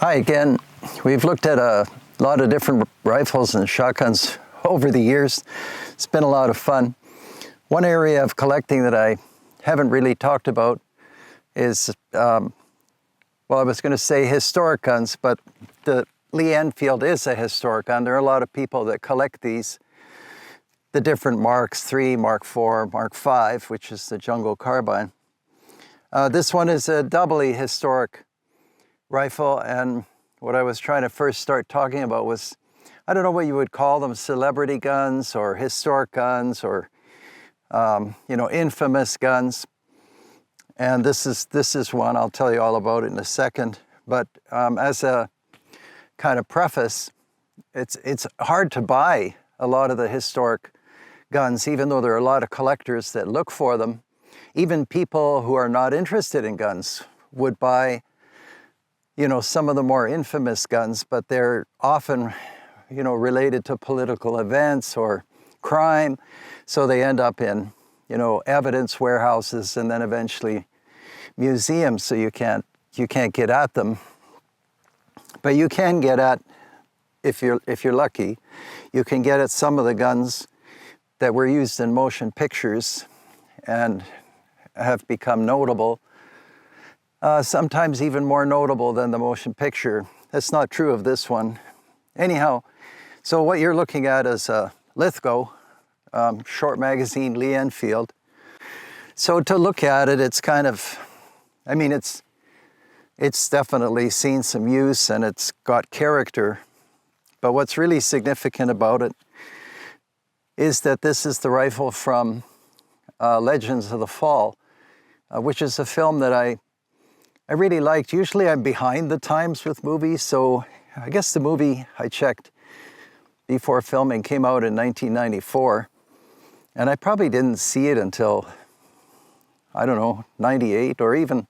Hi again. We've looked at a lot of different rifles and shotguns over the years. It's been a lot of fun. One area of collecting that I haven't really talked about is, well, I was going to say historic guns, but the Lee Enfield is a historic gun. There are a lot of people that collect these, the different Marks III, Mark IV, Mark V, which is the jungle carbine. This one is a doubly historic rifle, and what I was trying to first start talking about was, I don't know what you would call them, celebrity guns or historic guns or infamous guns. And this is one. I'll tell you all about it in a second. But as a kind of preface, it's hard to buy a lot of the historic guns, even though there are a lot of collectors that look for them. Even people who are not interested in guns would buy some of the more infamous guns, but they're often, related to political events or crime. So they end up in, evidence warehouses and then eventually museums. So you can't get at them. But you can get at, if you're lucky, you can get at some of the guns that were used in motion pictures and have become notable. Sometimes even more notable than the motion picture. That's not true of this one. Anyhow, so what you're looking at is a Lithgow short magazine Lee Enfield. So to look at it, it's kind of, it's definitely seen some use and it's got character. But what's really significant about it is that this is the rifle from Legends of the Fall, which is a film that I really liked. Usually I'm behind the times with movies, so I guess the movie I checked before filming came out in 1994, and I probably didn't see it until, 98 or even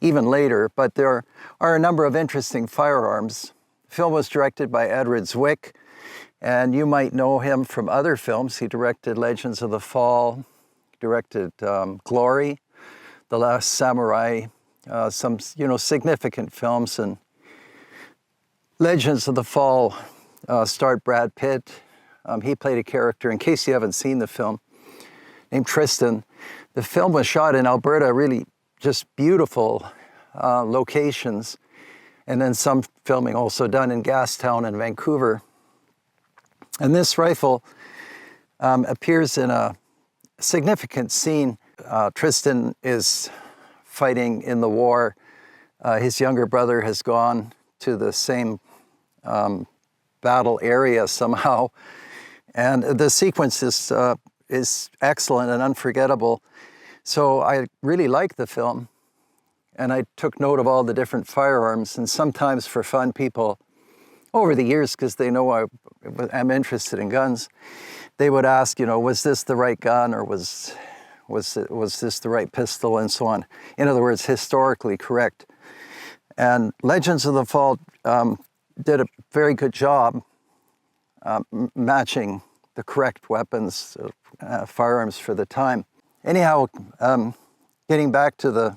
later, but there are a number of interesting firearms. The film was directed by Edward Zwick, and you might know him from other films. He directed Legends of the Fall, directed Glory, The Last Samurai, some significant films. And Legends of the Fall starred Brad Pitt. He played a character, in case you haven't seen the film, named Tristan. The film was shot in Alberta, really just beautiful locations, and then some filming also done in Gastown and Vancouver. And this rifle appears in a significant scene. Tristan is fighting in the war. His younger brother has gone to the same battle area somehow. And the sequence is excellent and unforgettable. So I really liked the film. And I took note of all the different firearms. And sometimes for fun, people, over the years, because they know I'm interested in guns, they would ask, was this the right gun, or was this the right pistol, and so on. In other words, historically correct. And Legends of the Fall did a very good job matching the correct weapons, firearms for the time. Anyhow, getting back to the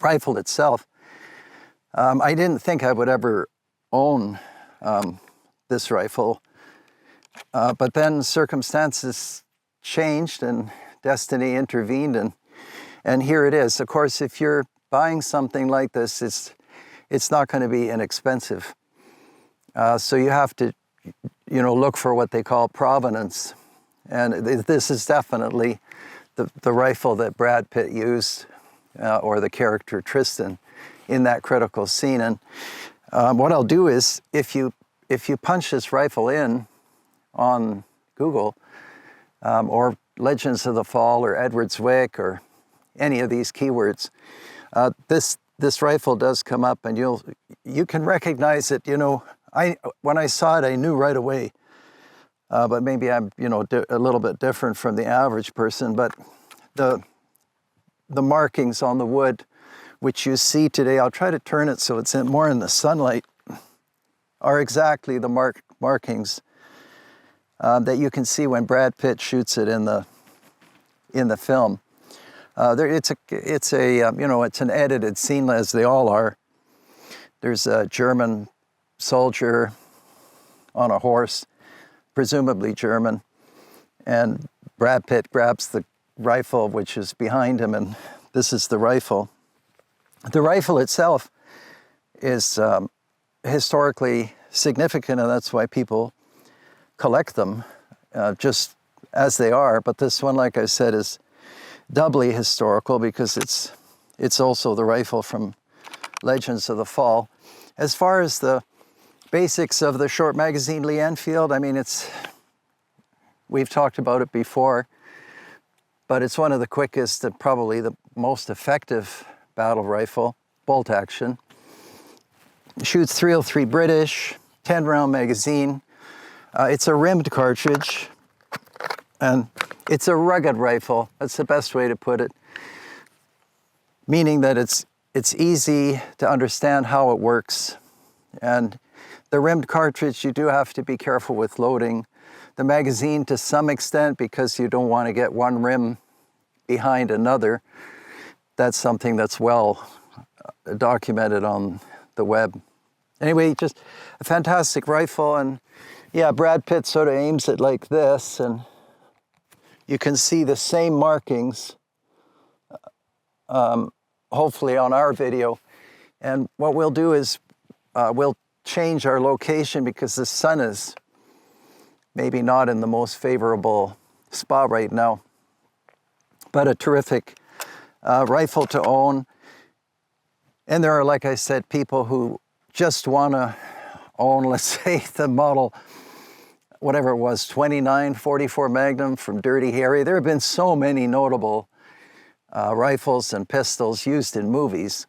rifle itself, I didn't think I would ever own this rifle, but then circumstances changed and destiny intervened, and here it is. Of course, if you're buying something like this, it's not going to be inexpensive. So you have to, look for what they call provenance. And this is definitely the rifle that Brad Pitt used, or the character Tristan, in that critical scene. And what I'll do is, if you punch this rifle in on Google, or Legends of the Fall or Edward Zwick or any of these keywords, this rifle does come up, and you can recognize it. When I saw it, I knew right away. But maybe I'm a little bit different from the average person. But the markings on the wood, which you see today, I'll try to turn it so it's more in the sunlight, are exactly the markings that you can see when Brad Pitt shoots it in the film. It's an edited scene, as they all are. There's a German soldier on a horse, presumably German, and Brad Pitt grabs the rifle, which is behind him, and this is the rifle. The rifle itself is historically significant, and that's why people collect them just as they are. But this one, like I said, is doubly historical because it's also the rifle from Legends of the Fall. As far as the basics of the short magazine Lee Enfield, I mean, we've talked about it before, but it's one of the quickest and probably the most effective battle rifle, bolt action. It shoots .303 British, 10-round magazine. It's a rimmed cartridge, and it's a rugged rifle. That's the best way to put it, meaning that it's easy to understand how it works. And the rimmed cartridge, you do have to be careful with loading the magazine to some extent because you don't want to get one rim behind another. That's something that's well documented on the web. Anyway, just a fantastic rifle. And yeah, Brad Pitt sort of aims it like this, and you can see the same markings, hopefully on our video. And what we'll do is we'll change our location because the sun is maybe not in the most favorable spot right now. But a terrific rifle to own. And there are, like I said, people who just want to own, let's say, the model, whatever it was, 2944 Magnum from Dirty Harry. There have been so many notable rifles and pistols used in movies.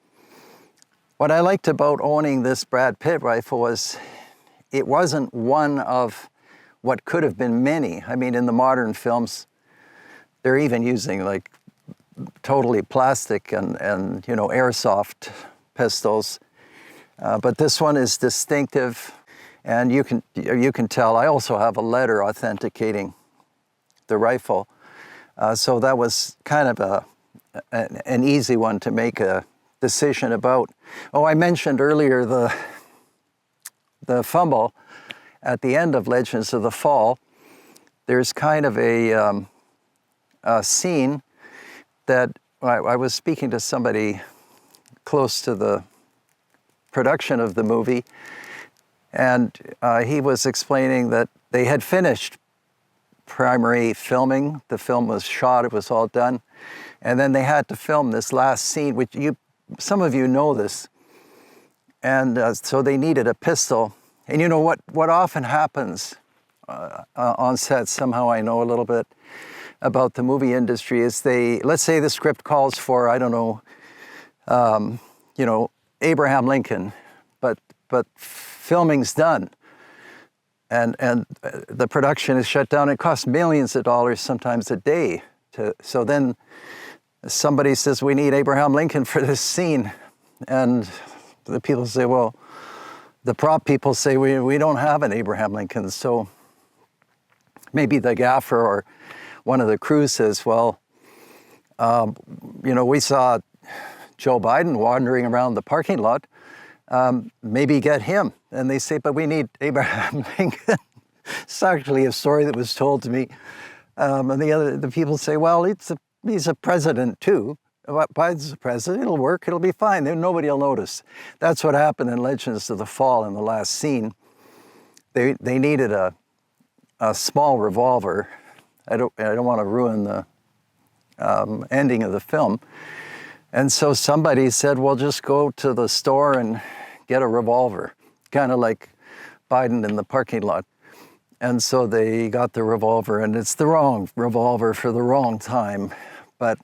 What I liked about owning this Brad Pitt rifle was it wasn't one of what could have been many. I mean, in the modern films, they're even using like totally plastic and you know, airsoft pistols. But this one is distinctive, and you can tell. I also have a letter authenticating the rifle. So that was kind of an easy one to make a decision about. Oh, I mentioned earlier the fumble at the end of Legends of the Fall. There's kind of a scene that I was speaking to somebody close to the production of the movie, and he was explaining that they had finished primary filming. The film was shot, it was all done, and then they had to film this last scene, which some of you know this, and so they needed a pistol. And you know what often happens on set, somehow I know a little bit about the movie industry, is let's say the script calls for, I don't know, you know, Abraham Lincoln, but filming's done, and the production is shut down. It costs millions of dollars, sometimes a day. So then somebody says, we need Abraham Lincoln for this scene, and the people say, well, the prop people say, we don't have an Abraham Lincoln. So maybe the gaffer or one of the crew says, well, you know, we saw Joe Biden wandering around the parking lot, maybe get him. And they say, but we need Abraham Lincoln. It's actually a story that was told to me. And the people say, well, he's a president too. Biden's the president, it'll work, it'll be fine, then nobody will notice. That's what happened in Legends of the Fall in the last scene. They needed a small revolver. I don't want to ruin the ending of the film. And so somebody said, well, just go to the store and get a revolver, kind of like Biden in the parking lot. And so they got the revolver, and it's the wrong revolver for the wrong time, but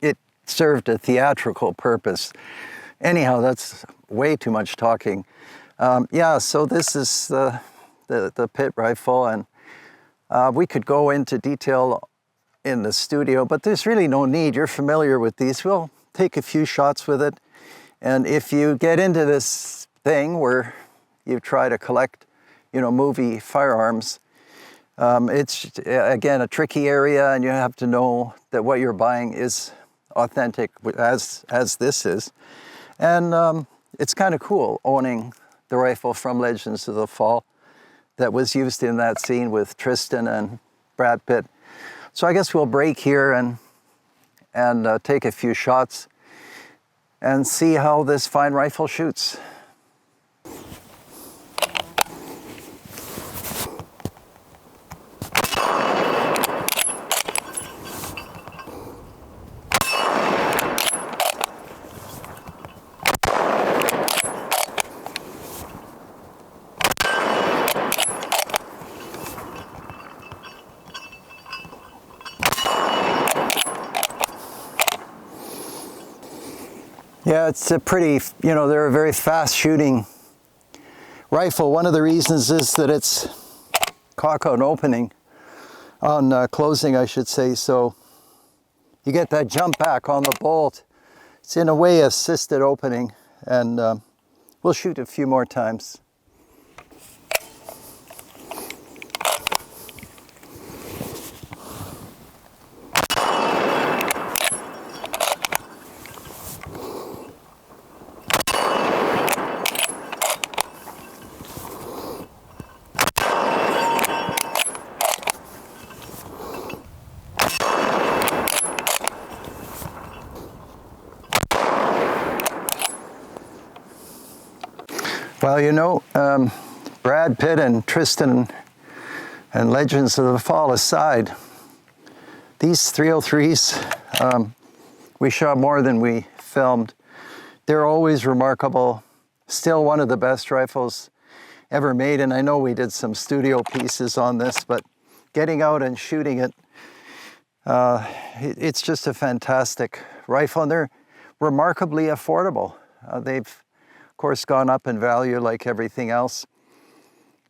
it served a theatrical purpose. Anyhow, that's way too much talking. Yeah, so this is the Pitt rifle, and we could go into detail in the studio, but there's really no need. You're familiar with these. We'll take a few shots with it. And if you get into this thing where you try to collect, you know, movie firearms, it's, again, a tricky area, and you have to know that what you're buying is authentic, as this is. And it's kind of cool owning the rifle from Legends of the Fall that was used in that scene with Tristan and Brad Pitt. So I guess we'll break here and take a few shots and see how this fine rifle shoots. Yeah, it's a pretty, they're a very fast shooting rifle. One of the reasons is that it's cock on opening, on closing, I should say. So you get that jump back on the bolt. It's in a way assisted opening, and we'll shoot a few more times. Well, Brad Pitt and Tristan and Legends of the Fall aside, these 303s, we shot more than we filmed. They're always remarkable. Still one of the best rifles ever made, and I know we did some studio pieces on this, but getting out and shooting it, it's just a fantastic rifle, and they're remarkably affordable. They've, of course, gone up in value like everything else,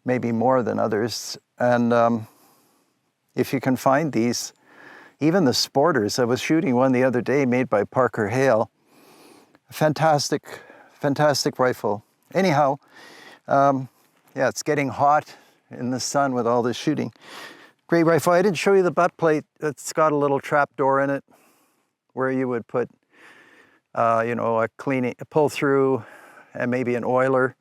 maybe more than others. And if you can find these, even the Sporters, I was shooting one the other day made by Parker Hale. Fantastic, fantastic rifle. Anyhow, yeah, it's getting hot in the sun with all this shooting. Great rifle. I didn't show you the butt plate. It's got a little trap door in it where you would put, a pull through and maybe an oiler.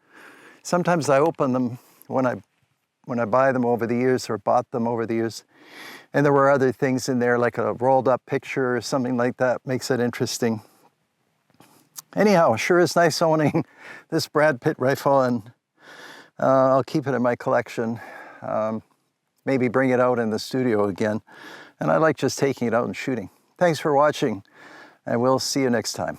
Sometimes I open them when I buy them over the years, or bought them over the years. And there were other things in there, like a rolled up picture or something like that. Makes it interesting. Anyhow, sure is nice owning this Brad Pitt rifle, and I'll keep it in my collection. Maybe bring it out in the studio again. And I like just taking it out and shooting. Thanks for watching, and we'll see you next time.